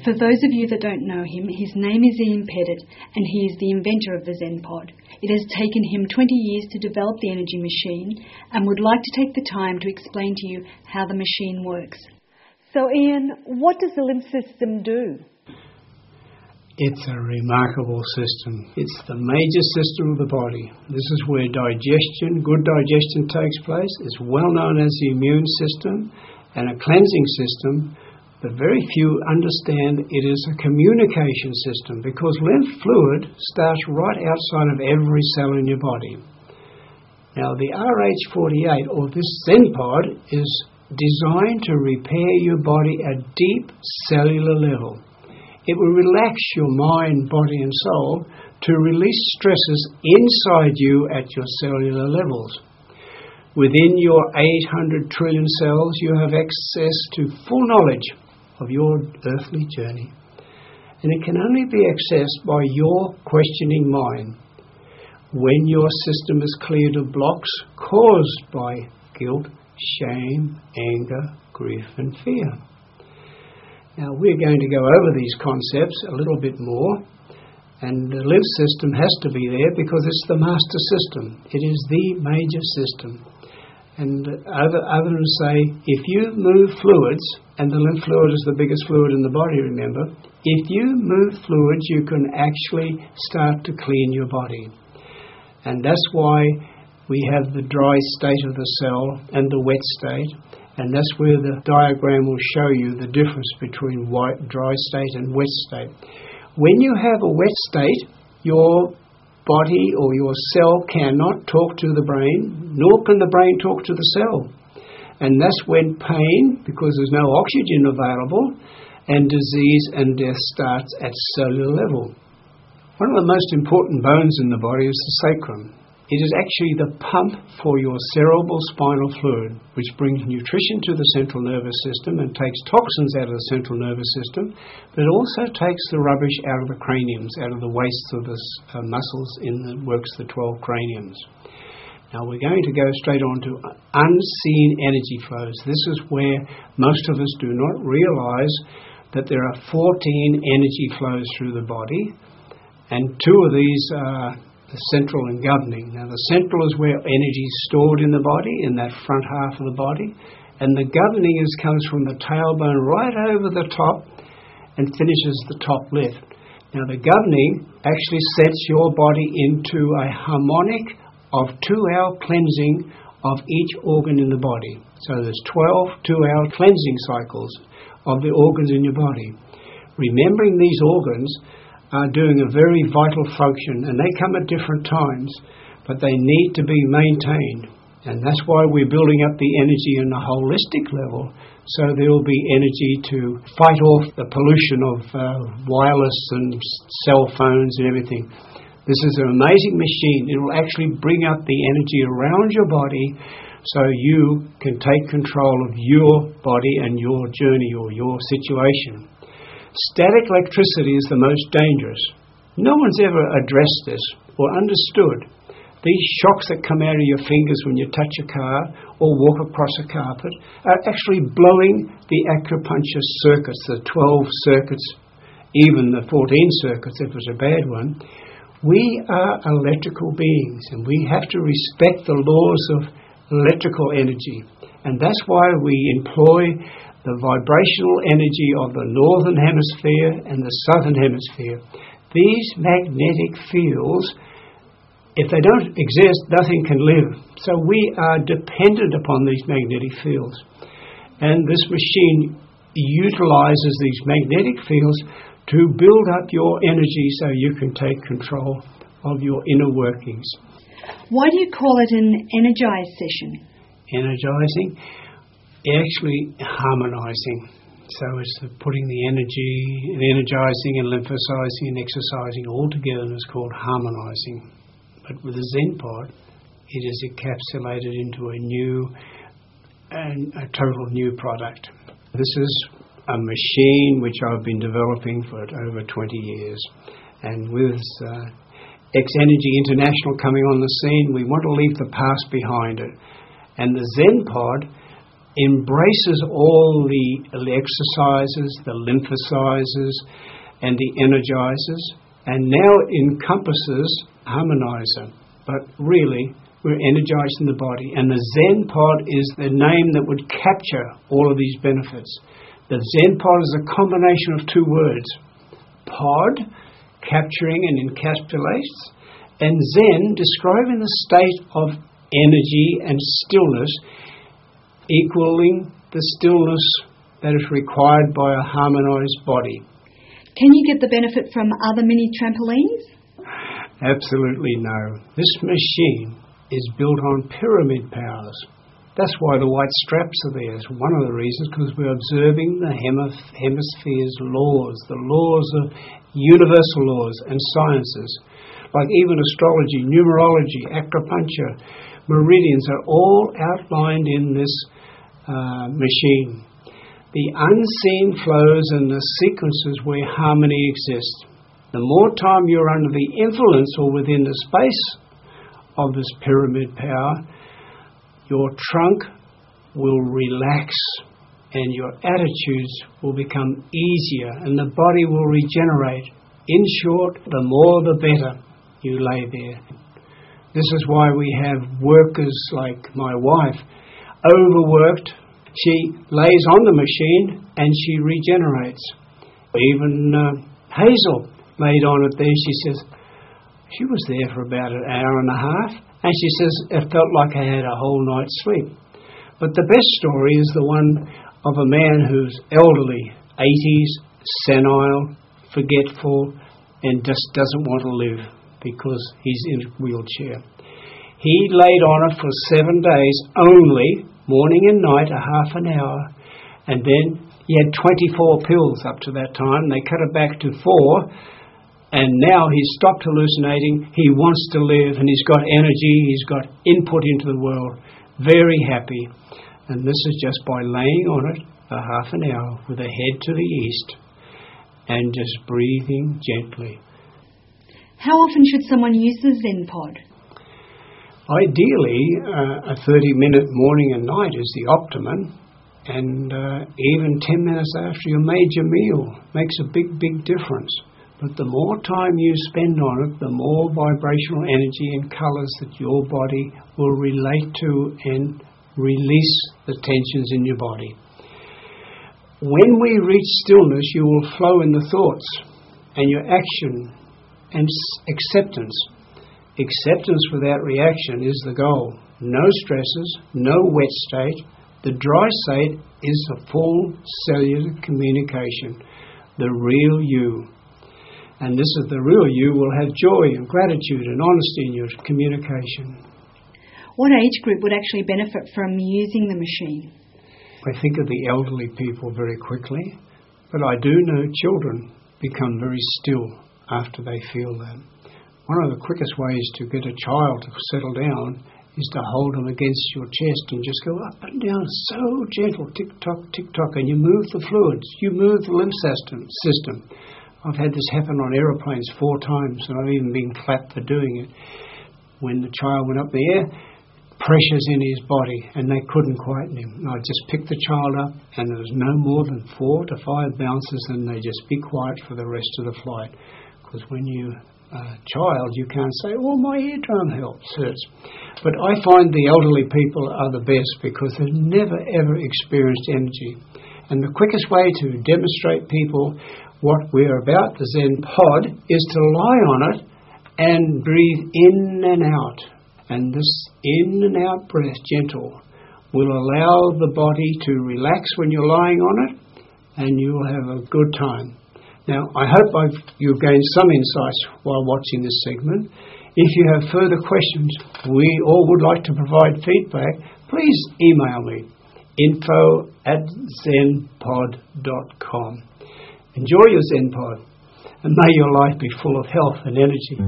For those of you that don't know him, his name is Ian Pettit, and he is the inventor of the ZenPod. It has taken him 20 years to develop the energy machine, and would like to take the time to explain to you how the machine works. So Ian, what does the lymph system do? It's a remarkable system. It's the major system of the body. This is where digestion, good digestion takes place. It's well known as the immune system and a cleansing system, but very few understand it is a communication system because lymph fluid starts right outside of every cell in your body. Now the RH48, or this ZenPod, is designed to repair your body at deep cellular level. It will relax your mind, body and soul to release stresses inside you at your cellular levels. Within your 800 trillion cells, you have access to full knowledge of your earthly journey. And it can only be accessed by your questioning mind. When your system is cleared of blocks caused by guilt, shame, anger, grief and fear. Now we're going to go over these concepts a little bit more, and the lymph system has to be there because it's the master system. It is the major system. And others say, if you move fluids, and the lymph fluid is the biggest fluid in the body, remember, if you move fluids, you can actually start to clean your body. And that's why we have the dry state of the cell and the wet state. And that's where the diagram will show you the difference between dry state and wet state. When you have a wet state, your body or your cell cannot talk to the brain, nor can the brain talk to the cell. And that's when pain, because there's no oxygen available, and disease and death starts at cellular level. One of the most important bones in the body is the sacrum. It is actually the pump for your cerebral spinal fluid, which brings nutrition to the central nervous system and takes toxins out of the central nervous system, but it also takes the rubbish out of the craniums, out of the wastes of the muscles that works the 12 craniums. Now we're going to go straight on to unseen energy flows. This is where most of us do not realize that there are 14 energy flows through the body, and 2 of these are the central and governing. Now the central is where energy is stored in the body, in that front half of the body, and the governing comes from the tailbone right over the top and finishes the top left. Now the governing actually sets your body into a harmonic of 2-hour cleansing of each organ in the body. So there's 12 2-hour cleansing cycles of the organs in your body. Remembering these organs are doing a very vital function, and they come at different times, but they need to be maintained. And that's why we're building up the energy on a holistic level, so there will be energy to fight off the pollution of wireless and cell phones and everything. This is an amazing machine. It will actually bring up the energy around your body so you can take control of your body and your journey or your situation. Static electricity is the most dangerous. No one's ever addressed this or understood. These shocks that come out of your fingers when you touch a car or walk across a carpet are actually blowing the acupuncture circuits, the 12 circuits, even the 14 circuits if it's a bad one. We are electrical beings, and we have to respect the laws of electrical energy. And that's why we employ the vibrational energy of the northern hemisphere and the southern hemisphere. These magnetic fields, if they don't exist, nothing can live. So we are dependent upon these magnetic fields. And this machine utilizes these magnetic fields to build up your energy so you can take control of your inner workings. Why do you call it an energized session? Energizing? Actually harmonizing. So it's putting the energy and energizing and lymphocyzing and exercising all together, and it's called harmonizing. But with the ZenPod, it is encapsulated into a total new product. This is a machine which I've been developing for over 20 years. And with X Energy International coming on the scene, we want to leave the past behind it. And the ZenPod embraces all the exercises, the lymphocyzers, and the energizers, and now encompasses Harmonizer. But really, we're energizing the body, and the Zen Pod is the name that would capture all of these benefits. The Zen Pod is a combination of two words: pod, capturing and encapsulates, and Zen, describing the state of energy and stillness, equaling the stillness that is required by a harmonized body. Can you get the benefit from other mini trampolines? Absolutely no. This machine is built on pyramid powers. That's why the white straps are there. It's one of the reasons, because we're observing the hemisphere's laws, the laws of universal laws and sciences, like even astrology, numerology, acupuncture, meridians are all outlined in this machine. The unseen flows and the sequences where harmony exists. The more time you're under the influence or within the space of this pyramid power, your trunk will relax and your attitudes will become easier and the body will regenerate. In short, the more the better you lay there. This is why we have workers like my wife, overworked. She lays on the machine and she regenerates. Even Hazel laid on it there. She says, she was there for about an hour and a half, and she says, it felt like I had a whole night's sleep. But the best story is the one of a man who's elderly, 80s, senile, forgetful, and just doesn't want to live because he's in a wheelchair. He laid on it for 7 days only, morning and night, a half an hour, and then he had 24 pills up to that time. They cut it back to 4, and now he's stopped hallucinating. He wants to live, and he's got energy, he's got input into the world. Very happy. And this is just by laying on it a half an hour with a head to the east and just breathing gently. How often should someone use the Zen Pod? Ideally, a 30-minute morning and night is the optimum, and even 10 minutes after you made your meal makes a big, big difference. But the more time you spend on it, the more vibrational energy and colours that your body will relate to and release the tensions in your body. When we reach stillness, you will flow in the thoughts and your action and acceptance. Acceptance without reaction is the goal. No stresses, no wet state. The dry state is a full cellular communication, the real you. And this is the real you will have joy and gratitude and honesty in your communication. What age group would actually benefit from using the machine? I think of the elderly people very quickly, but I do know children become very still after they feel that. One of the quickest ways to get a child to settle down is to hold them against your chest and just go up and down so gentle, tick-tock, tick-tock, and you move the fluids, you move the lymph system. I've had this happen on aeroplanes 4 times, and I've even been clapped for doing it. When the child went up in the air, pressures in his body, and they couldn't quieten him. And I just picked the child up, and there was no more than 4 to 5 bounces, and they just be quiet for the rest of the flight. Because when you're a child, you can't say, oh, my eardrum hurts. But I find the elderly people are the best because they've never, ever experienced energy. And the quickest way to demonstrate people what we're about, the Zen Pod, is to lie on it and breathe in and out. And this in and out breath, gentle, will allow the body to relax when you're lying on it, and you'll have a good time. Now, I hope you've gained some insights while watching this segment. If you have further questions, we all would like to provide feedback, please email me, info@zenpod.com. Enjoy your Zen Pod, and may your life be full of health and energy.